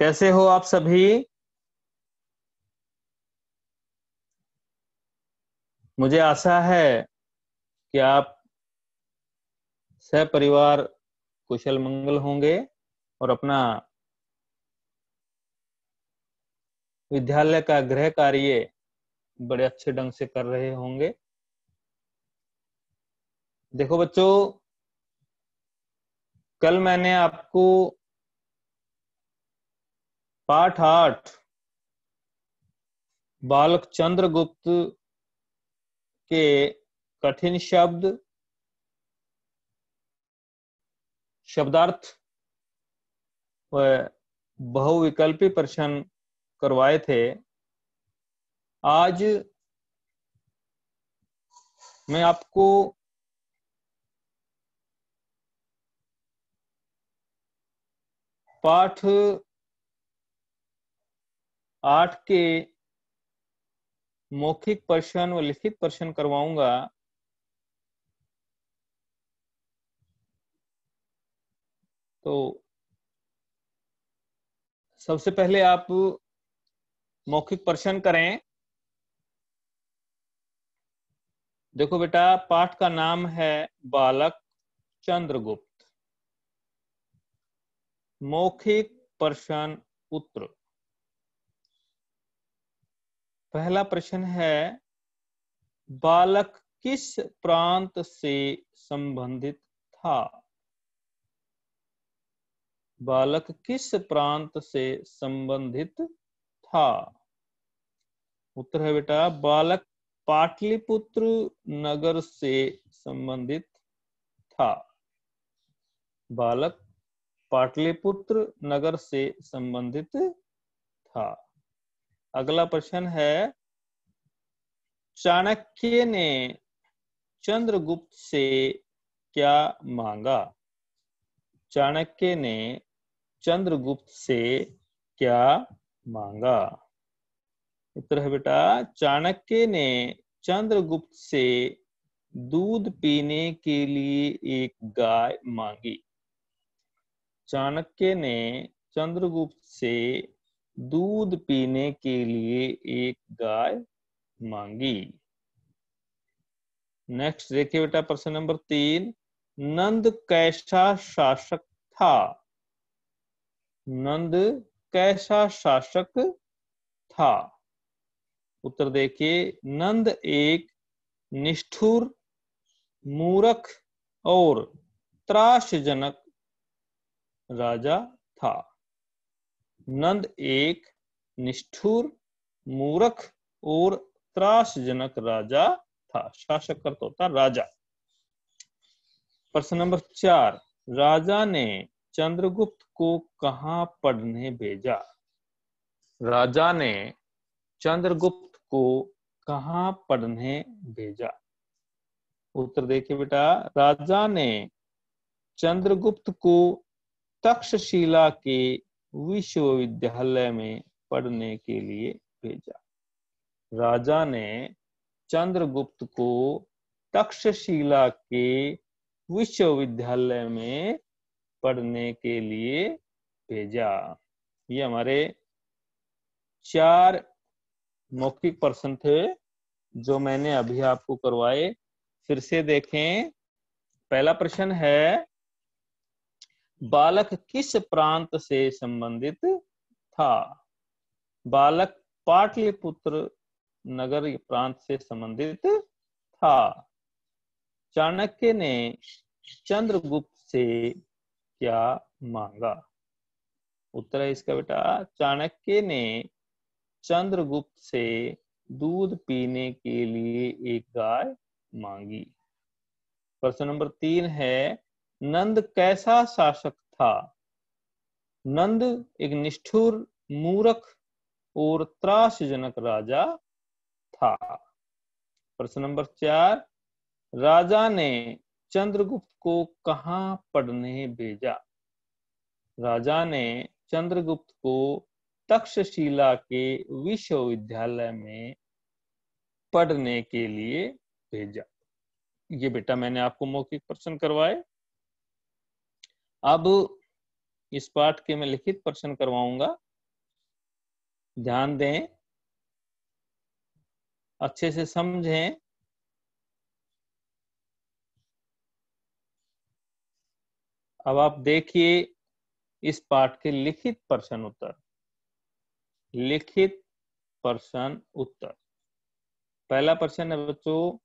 कैसे हो आप सभी। मुझे आशा है कि आप सपरिवार कुशल मंगल होंगे और अपना विद्यालय का गृह कार्य बड़े अच्छे ढंग से कर रहे होंगे। देखो बच्चों, कल मैंने आपको पाठ 8 बालक चंद्रगुप्त के कठिन शब्द, शब्दार्थ व बहुविकल्पी प्रश्न करवाए थे। आज मैं आपको पाठ 8 के मौखिक प्रश्न व लिखित प्रश्न करवाऊंगा। तो सबसे पहले आप मौखिक प्रश्न करें। देखो बेटा, पाठ का नाम है बालक चंद्रगुप्त। मौखिक प्रश्न उत्तर। पहला प्रश्न है, बालक किस प्रांत से संबंधित था? बालक किस प्रांत से संबंधित था? उत्तर है बेटा, बालक पाटलिपुत्र नगर से संबंधित था। बालक पाटलिपुत्र नगर से संबंधित था। अगला प्रश्न है, चाणक्य ने चंद्रगुप्त से क्या मांगा? चाणक्य ने चंद्रगुप्त से क्या मांगा? उत्तर है बेटा, चाणक्य ने चंद्रगुप्त से दूध पीने के लिए एक गाय मांगी। चाणक्य ने चंद्रगुप्त से दूध पीने के लिए एक गाय मांगी। नेक्स्ट देखिए बेटा, प्रश्न नंबर 3, नंद कैसा शासक था? नंद कैसा शासक था? उत्तर देखिए, नंद एक निष्ठुर, मूर्ख और त्रासजनक राजा था। नंद एक निष्ठुर, मूर्ख और त्रासजनक राजा था। शासक अर्थ होता राजा। प्रश्न नंबर 4, राजा ने चंद्रगुप्त को कहां पढ़ने भेजा? राजा ने चंद्रगुप्त को कहां पढ़ने भेजा? उत्तर देखिए बेटा, राजा ने चंद्रगुप्त को तक्षशिला के विश्वविद्यालय में पढ़ने के लिए भेजा। राजा ने चंद्रगुप्त को तक्षशिला के विश्वविद्यालय में पढ़ने के लिए भेजा। ये हमारे 4 मौखिक प्रश्न थे जो मैंने अभी आपको करवाए। फिर से देखें। पहला प्रश्न है, बालक किस प्रांत से संबंधित था? बालक पाटलिपुत्र नगर प्रांत से संबंधित था। चाणक्य ने चंद्रगुप्त से क्या मांगा? उत्तर है इसका बेटा, चाणक्य ने चंद्रगुप्त से दूध पीने के लिए एक गाय मांगी। प्रश्न नंबर 3 है, नंद कैसा शासक था? नंद एक निष्ठुर, मूर्ख और त्रासजनक राजा था। प्रश्न नंबर 4, राजा ने चंद्रगुप्त को कहां पढ़ने भेजा? राजा ने चंद्रगुप्त को तक्षशिला के विश्वविद्यालय में पढ़ने के लिए भेजा। ये बेटा मैंने आपको मौखिक प्रश्न करवाए। अब इस पाठ के मैं लिखित प्रश्न करवाऊंगा। ध्यान दें, अच्छे से समझें। अब आप देखिए इस पाठ के लिखित प्रश्न उत्तर। लिखित प्रश्न उत्तर। पहला प्रश्न है बच्चों,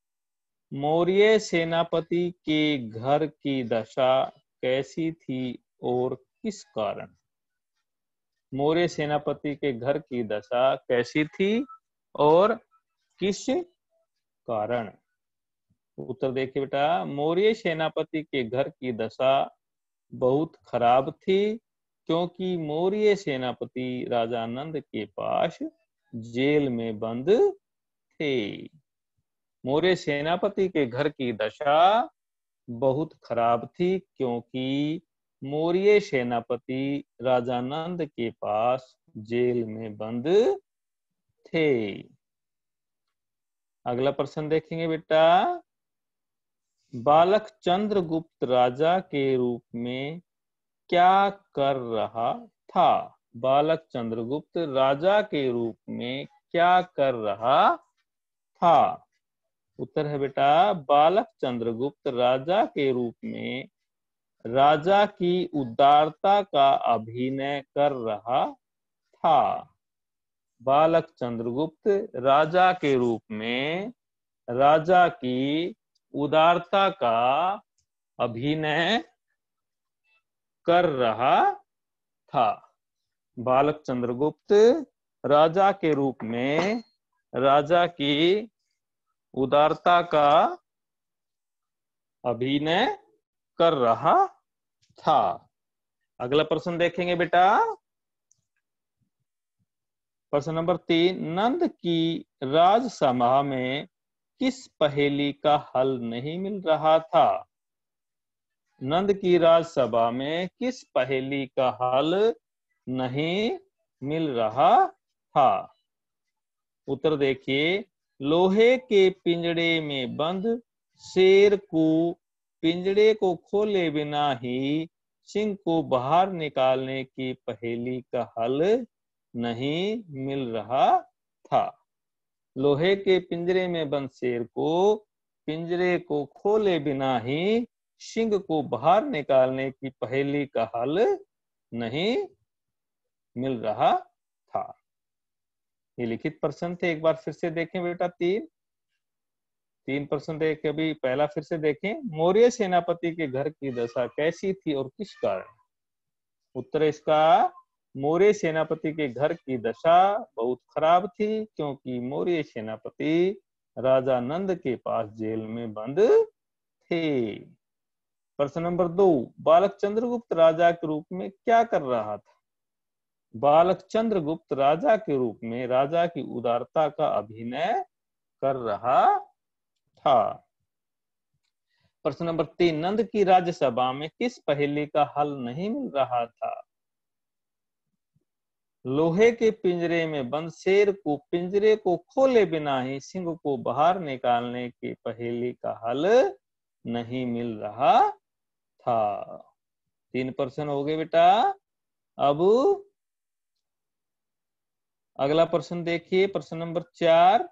मौर्य सेनापति के घर की दशा कैसी थी और किस कारण? मौर्य सेनापति के घर की दशा कैसी थी और किस कारण? उत्तर देखिए बेटा, मौर्य सेनापति के घर की दशा बहुत खराब थी क्योंकि मौर्य सेनापति राजा नंद के पास जेल में बंद थे। मौर्य सेनापति के घर की दशा बहुत खराब थी क्योंकि मौर्य सेनापति राजा नंद के पास जेल में बंद थे। अगला प्रश्न देखेंगे बेटा, बालक चंद्रगुप्त राजा के रूप में क्या कर रहा था? बालक चंद्रगुप्त राजा के रूप में क्या कर रहा था? उत्तर है बेटा, बालक चंद्रगुप्त राजा के रूप में राजा की उदारता का अभिनय कर रहा था। बालक चंद्रगुप्त राजा के रूप में राजा की उदारता का अभिनय कर रहा था। बालक चंद्रगुप्त राजा के रूप में राजा की उदारता का अभिनय कर रहा था। अगला प्रश्न देखेंगे बेटा, प्रश्न नंबर 3, नंद की राजसभा में किस पहेली का हल नहीं मिल रहा था? नंद की राजसभा में किस पहेली का हल नहीं मिल रहा था? उत्तर देखिए, लोहे के पिंजड़े में बंद शेर को पिंजड़े को खोले बिना ही सिंह को बाहर निकालने की पहेली का हल नहीं मिल रहा था। लोहे के पिंजरे में बंद शेर को पिंजरे को खोले बिना ही सिंह को बाहर निकालने की पहेली का हल नहीं मिल रहा था। ये लिखित प्रश्न थे। एक बार फिर से देखें बेटा, तीन प्रश्न देख के अभी पहला फिर से देखें। मौर्य सेनापति के घर की दशा कैसी थी और किस कारण? उत्तर इसका, मौर्य सेनापति के घर की दशा बहुत खराब थी क्योंकि मौर्य सेनापति राजा नंद के पास जेल में बंद थे। प्रश्न नंबर 2, बालक चंद्रगुप्त राजा के रूप में क्या कर रहा था? बालक चंद्रगुप्त राजा के रूप में राजा की उदारता का अभिनय कर रहा था। प्रश्न नंबर 3, नंद की राज्यसभा में किस पहेली का हल नहीं मिल रहा था? लोहे के पिंजरे में बंद शेर को पिंजरे को खोले बिना ही सिंह को बाहर निकालने की पहेली का हल नहीं मिल रहा था। 3 प्रश्न हो गए बेटा। अब अगला प्रश्न देखिए, प्रश्न नंबर 4।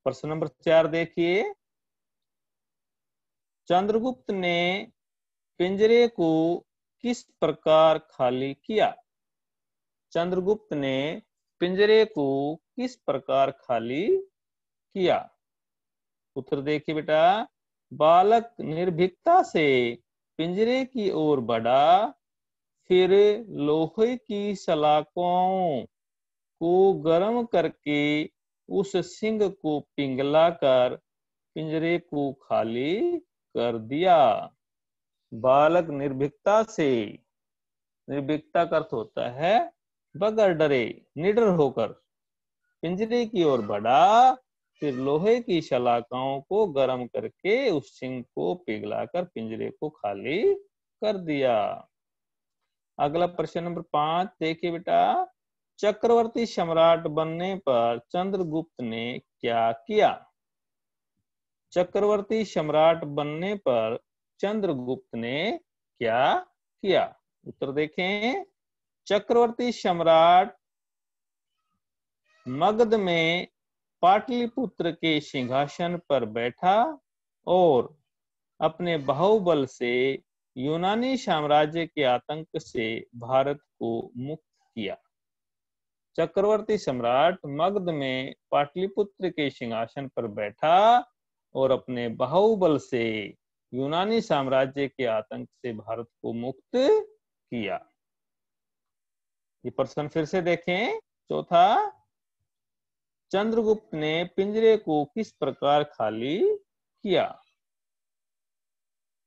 प्रश्न नंबर 4 देखिए, चंद्रगुप्त ने पिंजरे को किस प्रकार खाली किया? चंद्रगुप्त ने पिंजरे को किस प्रकार खाली किया? उत्तर देखिए बेटा, बालक निर्भीकता से पिंजरे की ओर बढ़ा, फिर लोहे की सलाखों को गर्म करके उस सिंह को पिघलाकर पिंजरे को खाली कर दिया। बालक निर्भीकता से, निर्भीकता का अर्थ होता है बगैर डरे, निडर होकर पिंजरे की ओर बढ़ा, फिर लोहे की सलाखों को गर्म करके उस सिंह को पिघलाकर पिंजरे को खाली कर दिया। अगला प्रश्न नंबर 5 देखिए बेटा, चक्रवर्ती सम्राट बनने पर चंद्रगुप्त ने क्या किया? चक्रवर्ती सम्राट बनने पर चंद्रगुप्त ने क्या किया? उत्तर देखें। चक्रवर्ती सम्राट मगध में पाटलिपुत्र के सिंहासन पर बैठा और अपने बाहुबल से यूनानी साम्राज्य के आतंक से भारत को मुक्त किया। चक्रवर्ती सम्राट मगध में पाटलिपुत्र के सिंहासन पर बैठा और अपने बाहुबल से यूनानी साम्राज्य के आतंक से भारत को मुक्त किया। ये प्रश्न फिर से देखें। चौथा, चंद्रगुप्त ने पिंजरे को किस प्रकार खाली किया?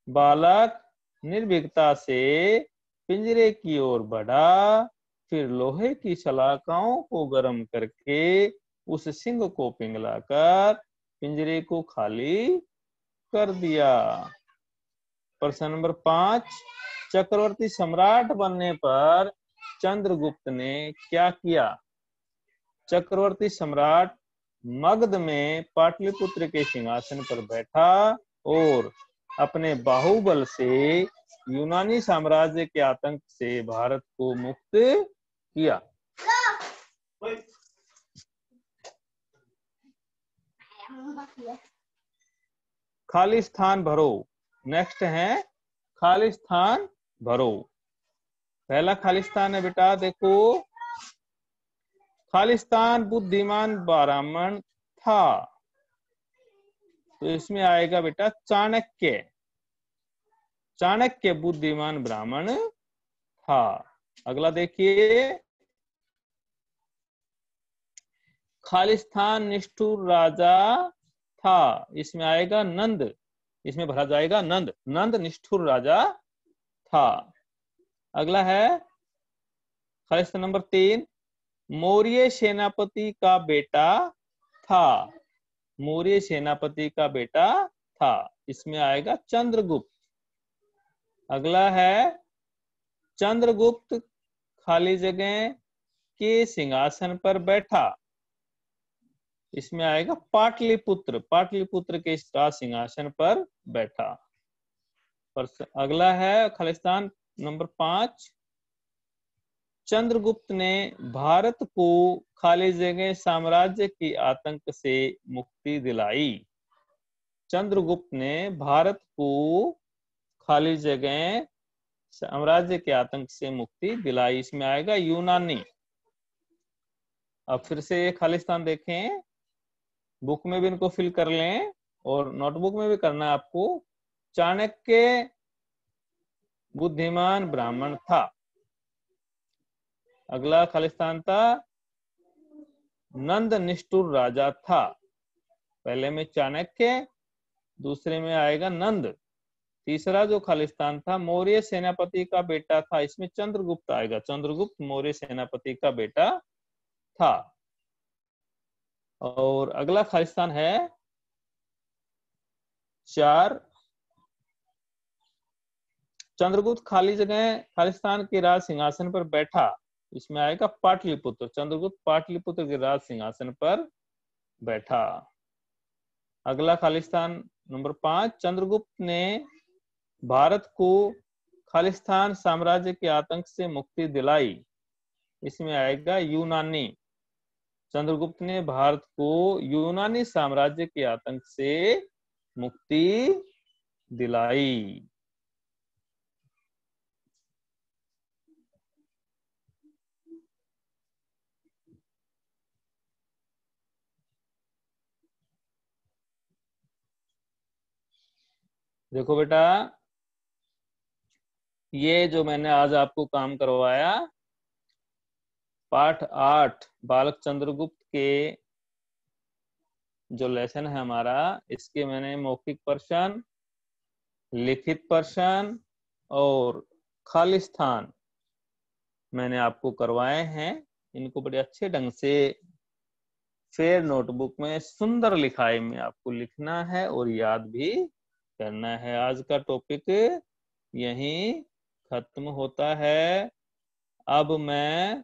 बालक निर्भीकता से पिंजरे की ओर बढ़ा, फिर लोहे की सलाखों को गर्म करके उस सिंह को पिघलाकर पिंजरे को खाली कर दिया। प्रश्न नंबर 5, चक्रवर्ती सम्राट बनने पर चंद्रगुप्त ने क्या किया? चक्रवर्ती सम्राट मगध में पाटलिपुत्र के सिंहासन पर बैठा और अपने बाहुबल से यूनानी साम्राज्य के आतंक से भारत को मुक्त किया। खाली स्थान भरो। नेक्स्ट है खाली स्थान भरो। पहला खाली स्थान है बेटा, देखो, खालिस्तान बुद्धिमान ब्राह्मण था, तो इसमें आएगा बेटा चाणक्य। चाणक्य बुद्धिमान ब्राह्मण था। अगला देखिए, खालिस्तान निष्ठुर राजा था, इसमें आएगा नंद, इसमें भरा जाएगा नंद। नंद निष्ठुर राजा था। अगला है खालिस्तान नंबर 3, मौर्य सेनापति का बेटा था। मौर्य सेनापति का बेटा था, इसमें आएगा चंद्रगुप्त। अगला है चंद्रगुप्त खाली जगह के सिंहासन पर बैठा, इसमें आएगा पाटलिपुत्र। पाटलिपुत्र के सिंहासन पर बैठा। अगला है खालिस्तान नंबर 5, चंद्रगुप्त ने भारत को खाली जगह साम्राज्य की आतंक से मुक्ति दिलाई। चंद्रगुप्त ने भारत को खाली जगह साम्राज्य के आतंक से मुक्ति दिलाई, इसमें आएगा यूनानी। अब फिर से खालिस्तान देखें, बुक में भी इनको फिल कर लें और नोटबुक में भी करना है आपको। चाणक्य बुद्धिमान ब्राह्मण था। अगला खालिस्तान था नंद निष्ठुर राजा था। पहले में चाणक्य, दूसरे में आएगा नंद। तीसरा जो खालिस्तान था मौर्य सेनापति का बेटा था, इसमें चंद्रगुप्त आएगा। चंद्रगुप्त मौर्य सेनापति का बेटा था। और अगला खालिस्तान है 4, चंद्रगुप्त खाली जगह खालिस्तान के राज सिंहासन पर बैठा, इसमें आएगा पाटलिपुत्र। चंद्रगुप्त पाटलिपुत्र के राज सिंहासन पर बैठा। अगला खालिस्तान नंबर 5, चंद्रगुप्त ने भारत को खालिस्तान साम्राज्य के आतंक से मुक्ति दिलाई, इसमें आएगा यूनानी। चंद्रगुप्त ने भारत को यूनानी साम्राज्य के आतंक से मुक्ति दिलाई। देखो बेटा, ये जो मैंने आज आपको काम करवाया, पाठ 8 बालक चंद्रगुप्त के जो लेसन है हमारा, इसके मैंने मौखिक प्रश्न, लिखित प्रश्न और खालिस्तान मैंने आपको करवाए हैं। इनको बड़े अच्छे ढंग से फेयर नोटबुक में सुंदर लिखाई में आपको लिखना है और याद भी करना है। आज का टॉपिक यहीं खत्म होता है। अब मैं